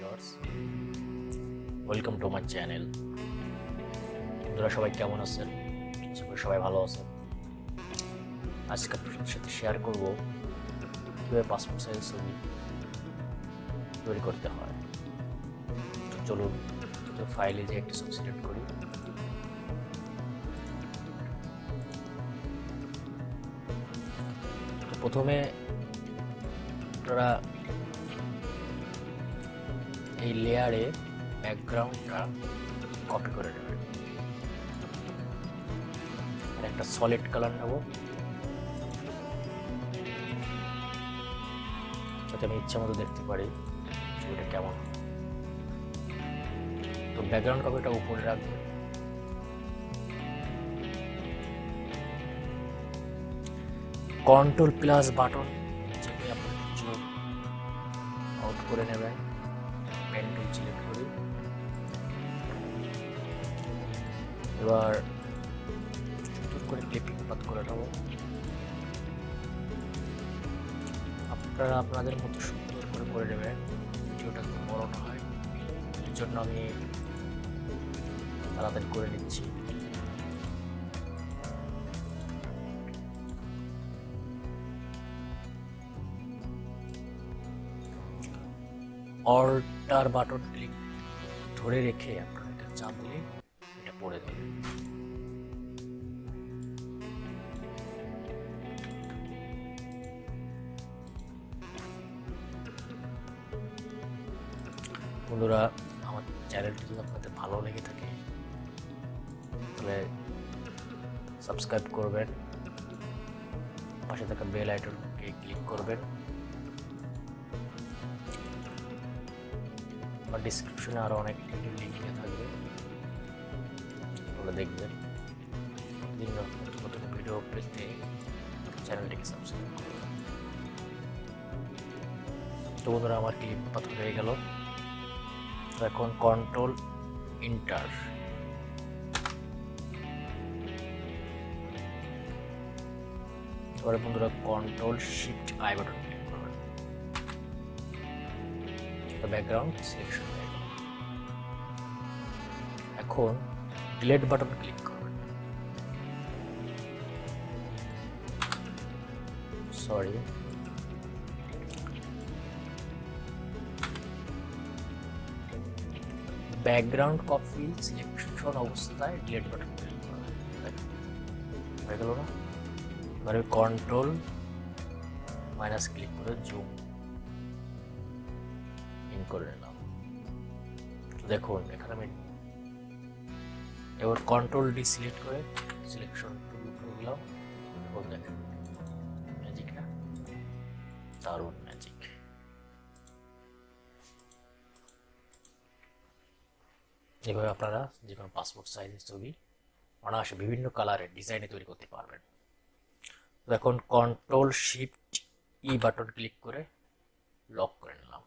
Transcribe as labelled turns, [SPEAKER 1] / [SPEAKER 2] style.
[SPEAKER 1] Viewers, welcome to my channel. আপনারা সবাই কেমন আছেন? আশা করি সবাই ভালো আছেন। আজকে আপনাদের সাথে শেয়ার করব কীভাবে পাসপোর্ট সাইজ ছবি তৈরি করতে হয়। তো চলুন ফাইলে যে একটা ছবি সিলেক্ট করি। তো প্রথমে আপনারা এই লেয়ারে ব্যাকগ্রাউন্ডটা কপি করে নেবেন আর একটা সলিড কালার নেব, যাতে আমি ইচ্ছা মতো দেখতে পারি ছবিটা কেমন। তো ব্যাকগ্রাউন্ড কপিটা উপরে রাখবেন। কন্ট্রোল প্লাস বাটন চেপে আপনি জুম আউট করে নেবেন। পেন টুল সিলেক্ট করি। এবার সুন্দর করে ক্লিপিং পাত করে নেব। আপনারা আপনাদের মতো সুন্দর করে নেবেন, ভিডিওটা তো বড় না হয়। এর জন্য আমি তাড়াতাড়ি করে নিচ্ছি। অল্টার বাটন ক্লিক ধরে রেখে আপনারা এটা চাপ দিলে এটা পড়ে যাবে। বন্ধুরা, আমার চ্যানেলটি যদি আপনাদের ভালো লেগে থাকে তাহলে সাবস্ক্রাইব করবেন, পাশে থাকা বেল আইকনকে ক্লিক করবেন। আর ডিসক্রিপশনে আরও অনেক লিঙ্ক দেওয়া থাকবে, ওগুলো দেখবেন। বিভিন্ন নতুন ভিডিও পেতে চ্যানেলটিকে সাবস্ক্রাইব করবেন। তো বন্ধুরা, আমার ক্লিপ পাথর হয়ে গেল। তো এখন কন্ট্রোল ইন্টার, এবারে বন্ধুরা control shift I button click করবেন। ব্যাকগ্রাউন্ড সিলেকশন হয়ে গেল। এখন ডিলিট বাটন ক্লিক করবেন। সরি, ব্যাকগ্রাউন্ড কপি সিলেকশন অবস্থায় ডিলিট বাটন ক্লিক করবেন। হয়ে গেল না? এবারে কন্ট্রোল মাইনাস ক্লিক করে জুম ইন করে নিলাম। দেখুন এখানে আমি এবার কন্ট্রোল ডি সিলেক্ট করে সিলেকশন টুল করে দিলাম। এখন দেখেন ম্যাজিক না? দারুণ ম্যাজিক। এভাবে আপনারা যে কোনো পাসপোর্ট সাইজের ছবি অনায়াসে বিভিন্ন কালারের ডিজাইনে তৈরি করতে পারবেন। এখন কন্ট্রোল শিফট ই বাটন ক্লিক করে লক করে নিলাম।